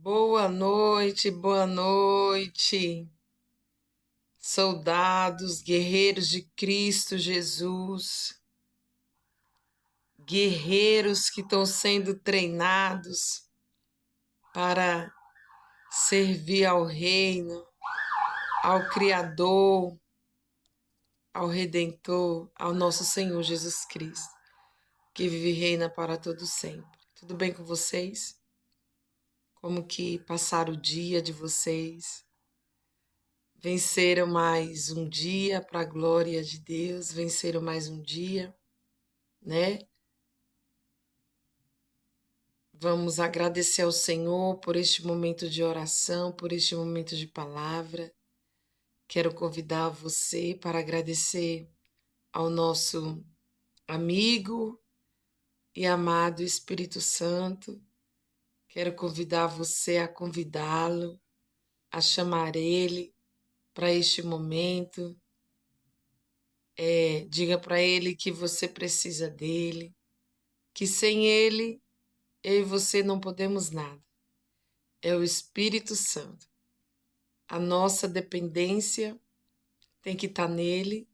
Boa noite, soldados, guerreiros de Cristo Jesus, guerreiros que estão sendo treinados para servir ao Reino, ao Criador, ao Redentor, ao nosso Senhor Jesus Cristo, que vive e reina para todo sempre. Tudo bem com vocês? Como que passaram o dia de vocês? Venceram mais um dia para a glória de Deus, venceram mais um dia, né? Vamos agradecer ao Senhor por este momento de oração, por este momento de palavra. Quero convidar você para agradecer ao nosso amigo e amado Espírito Santo. Quero convidar você a convidá-lo, a chamar ele para este momento. Diga para ele que você precisa dele, que sem ele eu e você não podemos nada. É o Espírito Santo. A nossa dependência tem que estar nele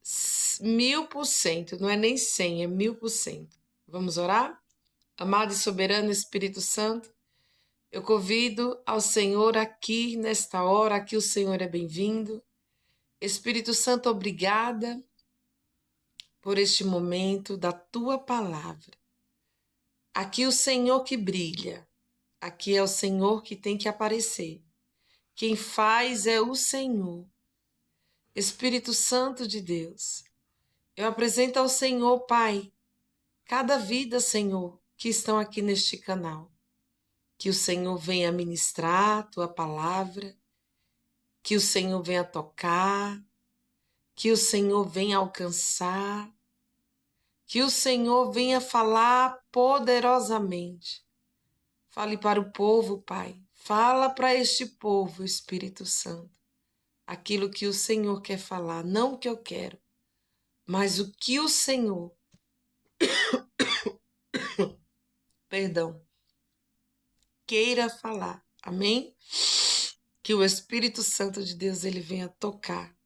1000%, não é nem 100, é 1000%. Vamos orar? Amado e soberano Espírito Santo, eu convido ao Senhor aqui nesta hora, aqui o Senhor é bem-vindo. Espírito Santo, obrigada por este momento da tua palavra. Aqui o Senhor que brilha, aqui é o Senhor que tem que aparecer. Quem faz é o Senhor. Espírito Santo de Deus, eu apresento ao Senhor, Pai, cada vida, Senhor, que estão aqui neste canal. Que o Senhor venha ministrar a tua palavra, que o Senhor venha tocar, que o Senhor venha alcançar, que o Senhor venha falar poderosamente. Fale para o povo, Pai. Fala para este povo, Espírito Santo, aquilo que o Senhor quer falar, não o que eu quero, mas o que o Senhor, queira falar. Amém? Que o Espírito Santo de Deus ele venha tocar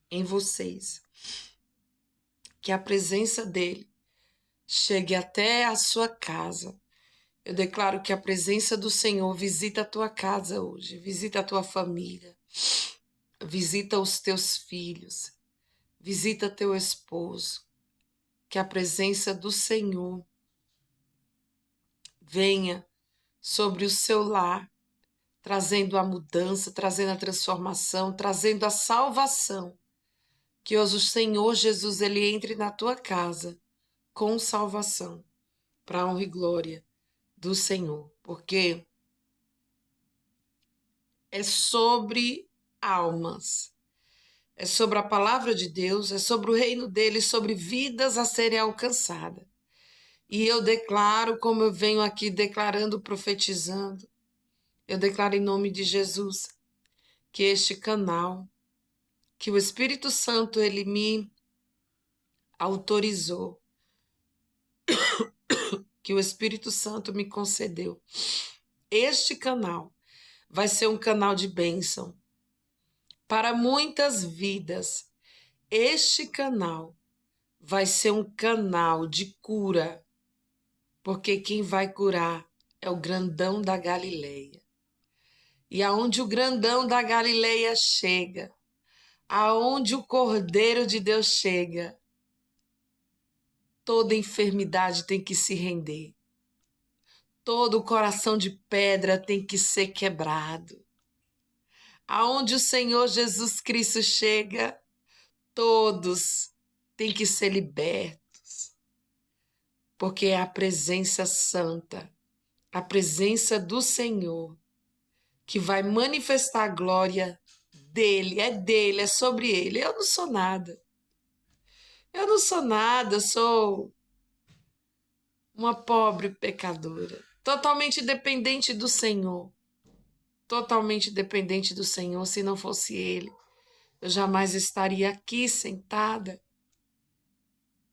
em vocês. Que a presença dele chegue até a sua casa. Eu declaro que a presença do Senhor visita a tua casa hoje, visita a tua família, visita os teus filhos, visita teu esposo. Que a presença do Senhor venha sobre o seu lar, trazendo a mudança, trazendo a transformação, trazendo a salvação. Que hoje o Senhor Jesus ele entre na tua casa com salvação, para a honra e glória do Senhor, porque é sobre almas, é sobre a palavra de Deus, é sobre o reino dele, sobre vidas a serem alcançadas. E eu declaro, como eu venho aqui declarando, profetizando, eu declaro em nome de Jesus, que este canal, que o Espírito Santo ele me autorizou, que o Espírito Santo me concedeu. Este canal vai ser um canal de bênção para muitas vidas. Este canal vai ser um canal de cura, porque quem vai curar é o grandão da Galileia. E aonde o grandão da Galileia chega, aonde o Cordeiro de Deus chega, toda enfermidade tem que se render. Todo o coração de pedra tem que ser quebrado. Aonde o Senhor Jesus Cristo chega, todos têm que ser libertos. Porque é a presença santa, a presença do Senhor, que vai manifestar a glória dele, é sobre ele. Eu não sou nada. Eu não sou nada, eu sou uma pobre pecadora, totalmente dependente do Senhor. Totalmente dependente do Senhor. Se não fosse ele, eu jamais estaria aqui sentada,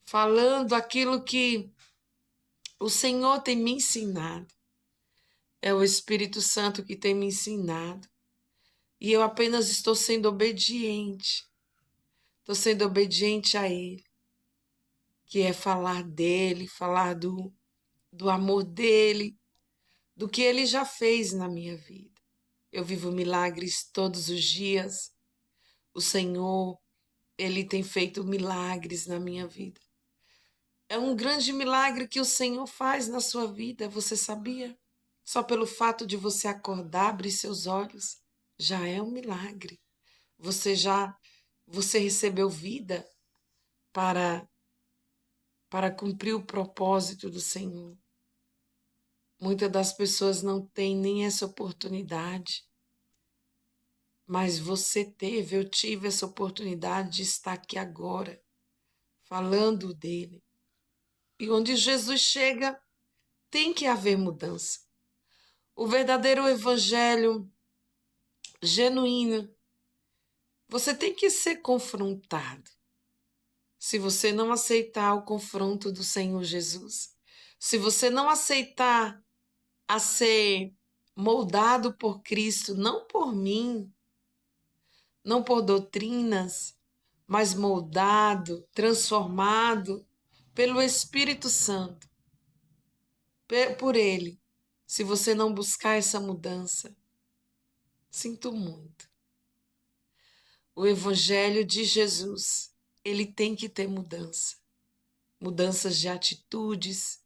falando aquilo que O Senhor tem me ensinado. É o Espírito Santo que tem me ensinado. E eu apenas estou sendo obediente. Estou sendo obediente a Ele, que é falar dele, falar do amor dele, do que Ele já fez na minha vida. Eu vivo milagres todos os dias. O Senhor, Ele tem feito milagres na minha vida. É um grande milagre que o Senhor faz na sua vida, você sabia? Só pelo fato de você acordar, abrir seus olhos, já é um milagre. Você recebeu vida para para cumprir o propósito do Senhor. Muitas das pessoas não têm nem essa oportunidade, mas você teve, eu tive essa oportunidade de estar aqui agora, falando dele. E onde Jesus chega, tem que haver mudança. O verdadeiro evangelho genuíno, você tem que ser confrontado. Se você não aceitar o confronto do Senhor Jesus, se você não aceitar a ser moldado por Cristo, não por mim, não por doutrinas, mas moldado, transformado pelo Espírito Santo, por Ele. Se você não buscar essa mudança, sinto muito. O Evangelho de Jesus, ele tem que ter mudança. Mudanças de atitudes,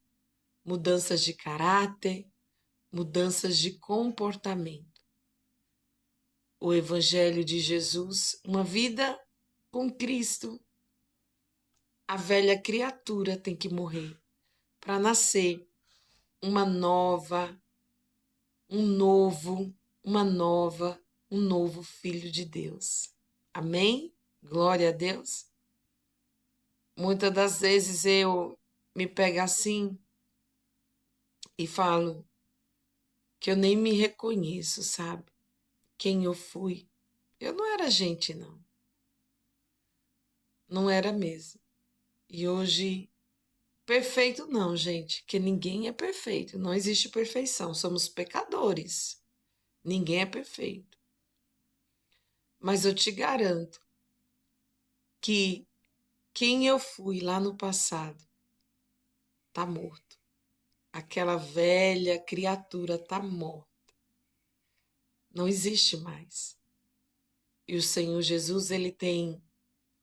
mudanças de caráter, mudanças de comportamento. O Evangelho de Jesus, uma vida com Cristo. A velha criatura tem que morrer para nascer uma nova, um novo, uma nova, um novo filho de Deus. Amém? Glória a Deus. Muitas das vezes eu me pego assim e falo que eu nem me reconheço, sabe? Quem eu fui. Eu não era gente, não. Não era mesmo. E hoje, perfeito não, gente, que ninguém é perfeito. Não existe perfeição. Somos pecadores. Ninguém é perfeito. Mas eu te garanto que quem eu fui lá no passado está morto. Aquela velha criatura está morta. Não existe mais. E o Senhor Jesus, ele tem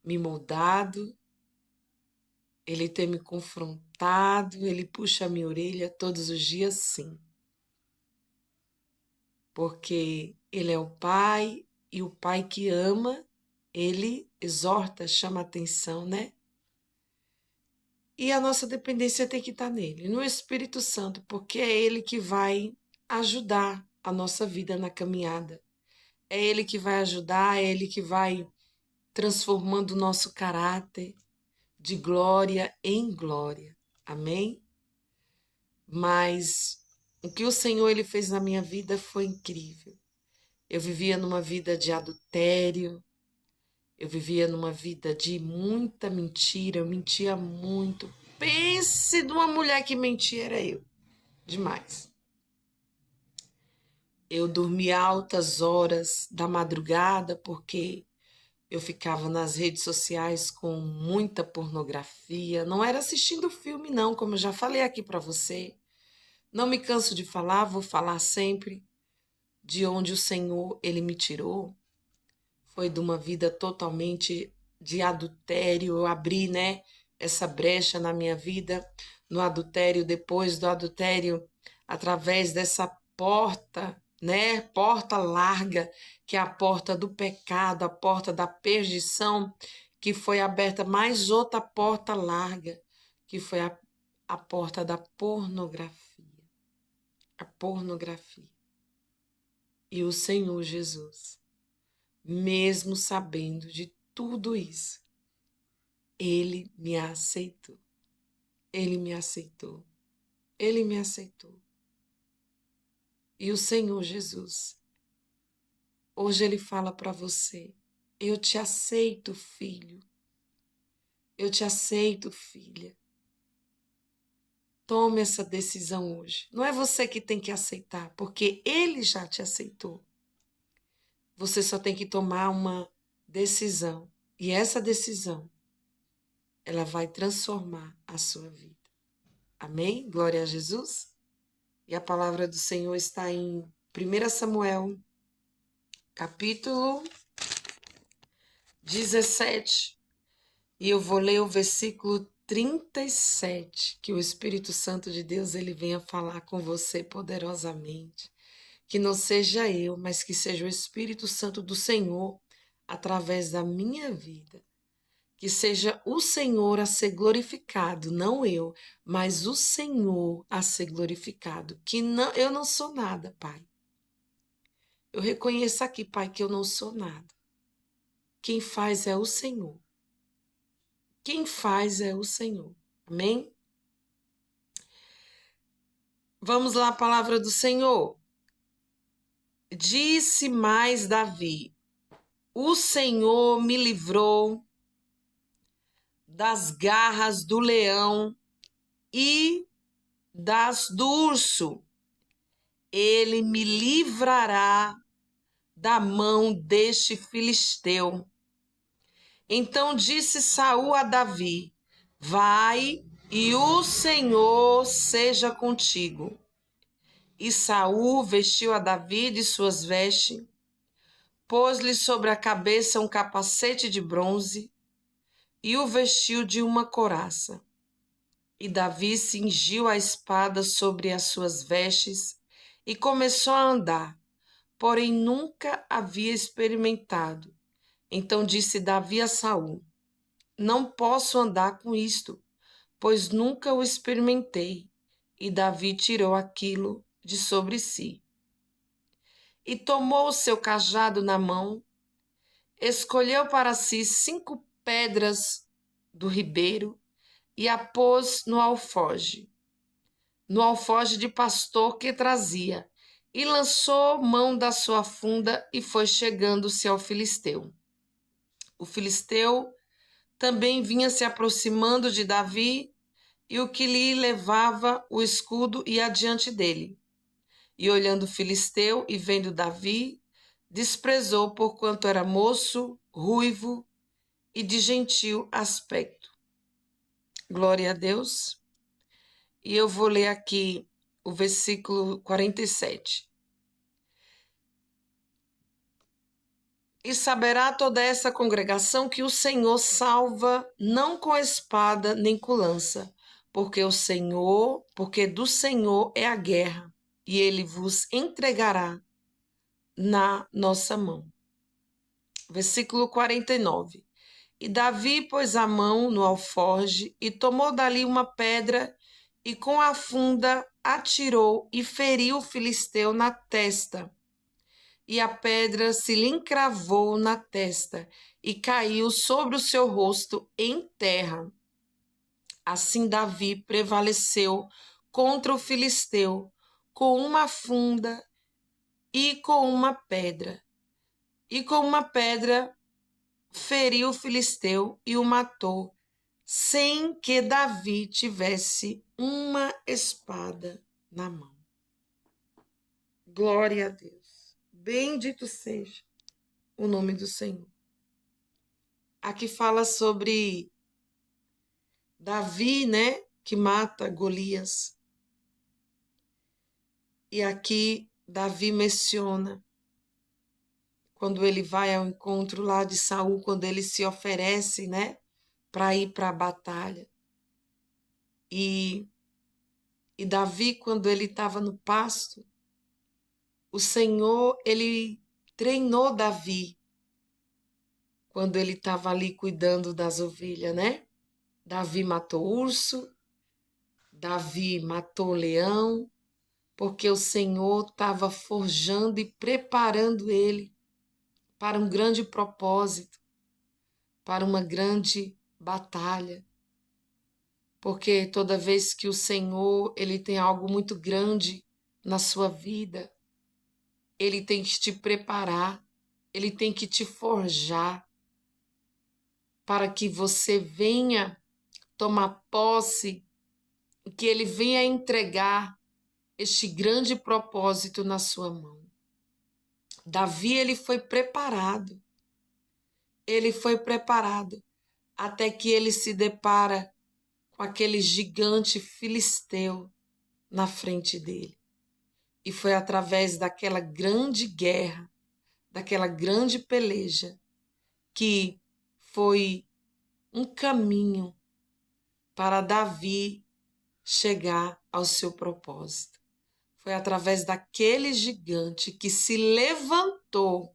me moldado, ele tem me confrontado, ele puxa a minha orelha todos os dias, sim. Porque ele é o Pai, e o Pai que ama, ele exorta, chama atenção, né? E a nossa dependência tem que estar nele, no Espírito Santo, porque é ele que vai ajudar a nossa vida na caminhada. É ele que vai ajudar, é ele que vai transformando o nosso caráter de glória em glória. Amém? Mas o que o Senhor ele fez na minha vida foi incrível. Eu vivia numa vida de adultério, eu vivia numa vida de muita mentira, eu mentia muito. Pense numa mulher que mentia, era eu. Demais. Eu dormia altas horas da madrugada porque eu ficava nas redes sociais com muita pornografia. Não era assistindo filme, não, como eu já falei aqui para você. Não me canso de falar, vou falar sempre de onde o Senhor ele me tirou. Foi de uma vida totalmente de adultério. Eu abri, né, essa brecha na minha vida no adultério, depois do adultério, através dessa porta, né, porta larga, que é a porta do pecado, a porta da perdição, que foi aberta mais outra porta larga, que foi a porta da pornografia. A pornografia. E o Senhor Jesus, mesmo sabendo de tudo isso, ele me aceitou. Ele me aceitou. Ele me aceitou. E o Senhor Jesus, hoje ele fala para você: eu te aceito, filho. Eu te aceito, filha. Tome essa decisão hoje. Não é você que tem que aceitar, porque ele já te aceitou. Você só tem que tomar uma decisão. E essa decisão, ela vai transformar a sua vida. Amém? Glória a Jesus. E a palavra do Senhor está em 1 Samuel, capítulo 17. E eu vou ler o versículo 37, que o Espírito Santo de Deus ele venha falar com você poderosamente. Que não seja eu, mas que seja o Espírito Santo do Senhor através da minha vida. Que seja o Senhor a ser glorificado, não eu, mas o Senhor a ser glorificado. Que não, eu não sou nada, Pai. Eu reconheço aqui, Pai, que eu não sou nada. Quem faz é o Senhor. Quem faz é o Senhor. Amém? Vamos lá, a palavra do Senhor. Disse mais Davi: o Senhor me livrou das garras do leão e do urso. Ele me livrará da mão deste filisteu. Então disse Saul a Davi: vai e o Senhor seja contigo. E Saul vestiu a Davi de suas vestes, pôs-lhe sobre a cabeça um capacete de bronze e o vestiu de uma couraça. E Davi cingiu a espada sobre as suas vestes e começou a andar, porém nunca havia experimentado. Então disse Davi a Saul: não posso andar com isto, pois nunca o experimentei. E Davi tirou aquilo de sobre si. E tomou o seu cajado na mão, escolheu para si 5 pedras do ribeiro e a pôs no alforje de pastor que trazia, e lançou mão da sua funda e foi chegando-se ao filisteu. O filisteu também vinha se aproximando de Davi, e o que lhe levava o escudo ia adiante dele. E olhando o filisteu e vendo Davi, desprezou porquanto era moço, ruivo e de gentil aspecto. Glória a Deus. E eu vou ler aqui o versículo 47. E saberá toda essa congregação que o Senhor salva não com espada nem com lança, porque do Senhor é a guerra, e ele vos entregará na nossa mão. Versículo 49. E Davi pôs a mão no alforje e tomou dali uma pedra e com a funda atirou e feriu o filisteu na testa. E a pedra se lhe encravou na testa e caiu sobre o seu rosto em terra. Assim Davi prevaleceu contra o filisteu com uma funda e com uma pedra. E com uma pedra feriu o filisteu e o matou, sem que Davi tivesse uma espada na mão. Glória a Deus. Bendito seja o nome do Senhor. Aqui fala sobre Davi, né, que mata Golias. E aqui Davi menciona quando ele vai ao encontro lá de Saul, quando ele se oferece, né, para ir para a batalha. E Davi, quando ele estava no pasto, o Senhor, ele treinou Davi quando ele estava ali cuidando das ovelhas, né? Davi matou urso, Davi matou leão, porque o Senhor estava forjando e preparando ele para um grande propósito, para uma grande batalha. Porque toda vez que o Senhor, ele tem algo muito grande na sua vida, ele tem que te preparar, ele tem que te forjar para que você venha tomar posse que ele venha entregar este grande propósito na sua mão. Davi, ele foi preparado até que ele se depara com aquele gigante filisteu na frente dele. E foi através daquela grande guerra, daquela grande peleja, que foi um caminho para Davi chegar ao seu propósito. Foi através daquele gigante que se levantou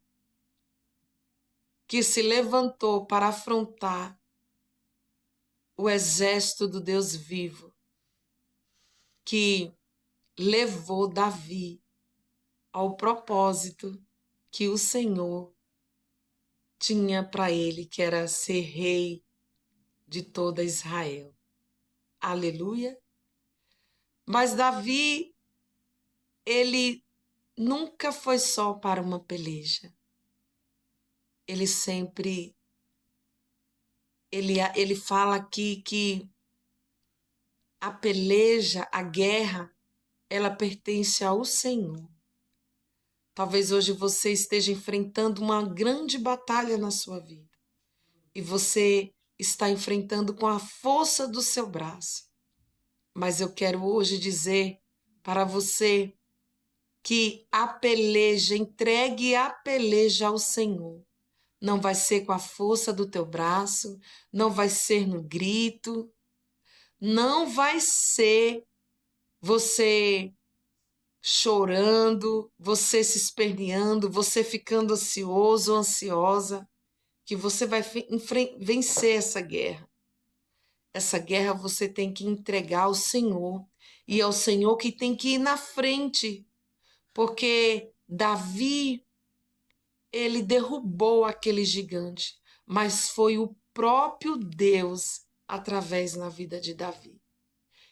para afrontar o exército do Deus vivo, que levou Davi ao propósito que o Senhor tinha para ele, que era ser rei de toda Israel. Aleluia! Mas Davi, ele nunca foi só para uma peleja. Ele sempre, ele fala aqui que a peleja, a guerra, ela pertence ao Senhor. Talvez hoje você esteja enfrentando uma grande batalha na sua vida. E você está enfrentando com a força do seu braço. Mas eu quero hoje dizer para você que a peleja, entregue a peleja ao Senhor. Não vai ser com a força do teu braço, não vai ser no grito, não vai ser você chorando, você se esperneando, você ficando ansioso ou ansiosa, que você vai vencer essa guerra. Essa guerra você tem que entregar ao Senhor, e é o Senhor que tem que ir na frente, porque Davi, ele derrubou aquele gigante, mas foi o próprio Deus através na vida de Davi.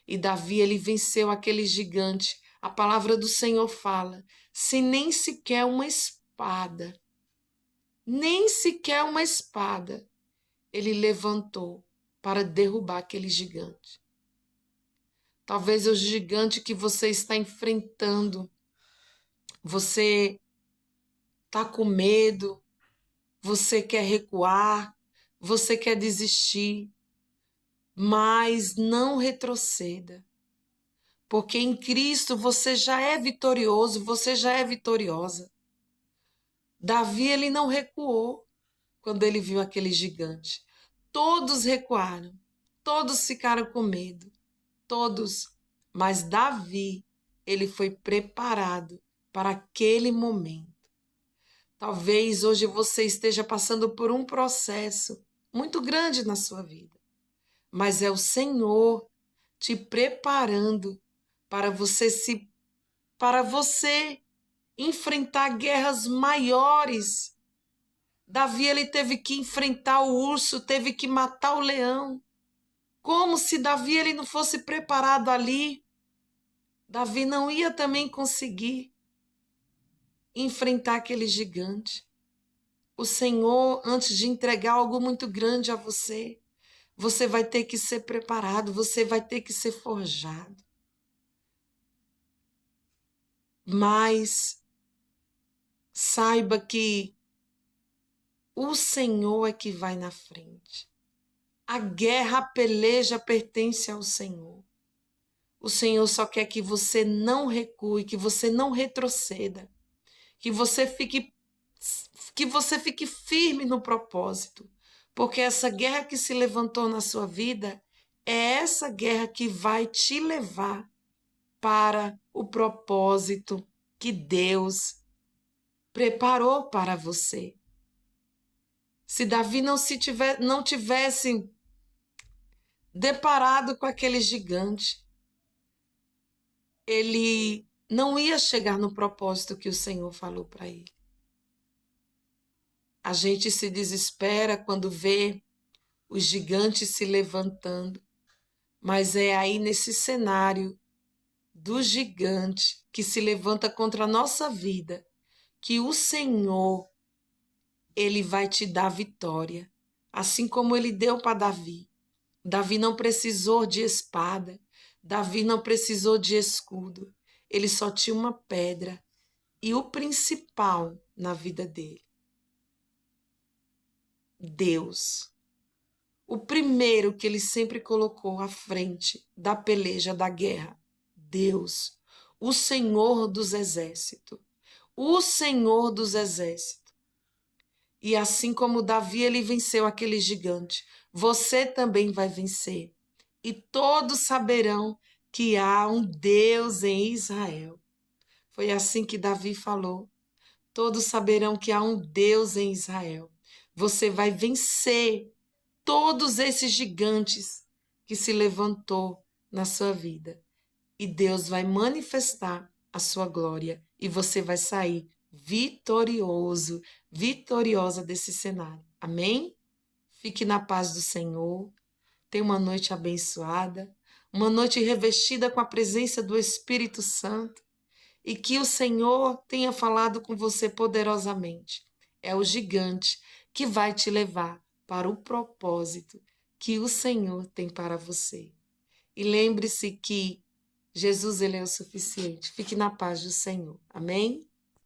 E Davi, ele venceu aquele gigante. A palavra do Senhor fala, se nem sequer uma espada, ele levantou para derrubar aquele gigante. Talvez o gigante que você está enfrentando, você está com medo, você quer recuar, você quer desistir, mas não retroceda. Porque em Cristo você já é vitorioso, você já é vitoriosa. Davi, ele não recuou quando ele viu aquele gigante. Todos recuaram, todos ficaram com medo, todos. Mas Davi, ele foi preparado para aquele momento. Talvez hoje você esteja passando por um processo muito grande na sua vida, mas é o Senhor te preparando para você enfrentar guerras maiores. Davi, ele teve que enfrentar o urso, teve que matar o leão. Como se Davi, ele não fosse preparado ali, Davi não ia também conseguir enfrentar aquele gigante. O Senhor, antes de entregar algo muito grande a você, você vai ter que ser preparado, você vai ter que ser forjado. Mas saiba que o Senhor é que vai na frente. A guerra, a peleja pertence ao Senhor. O Senhor só quer que você não recue, que você não retroceda, que você fique firme no propósito, porque essa guerra que se levantou na sua vida é essa guerra que vai te levar para o propósito que Deus preparou para você. Se Davi não tivesse deparado com aquele gigante, ele não ia chegar no propósito que o Senhor falou para ele. A gente se desespera quando vê os gigantes se levantando, mas é aí nesse cenário do gigante que se levanta contra a nossa vida que o Senhor, ele vai te dar vitória, assim como ele deu para Davi. Davi não precisou de espada, Davi não precisou de escudo, ele só tinha uma pedra e o principal na vida dele, Deus. O primeiro que ele sempre colocou à frente da peleja, da guerra, Deus, o Senhor dos exércitos, o Senhor dos exércitos. E assim como Davi, ele venceu aquele gigante, você também vai vencer. E todos saberão que há um Deus em Israel. Foi assim que Davi falou. Todos saberão que há um Deus em Israel. Você vai vencer todos esses gigantes que se levantou na sua vida. E Deus vai manifestar a sua glória e você vai sair vitorioso, vitoriosa desse cenário. Amém? Fique na paz do Senhor. Tenha uma noite abençoada, uma noite revestida com a presença do Espírito Santo e que o Senhor tenha falado com você poderosamente. É o gigante que vai te levar para o propósito que o Senhor tem para você. E lembre-se que Jesus, ele é o suficiente. Fique na paz do Senhor. Amém?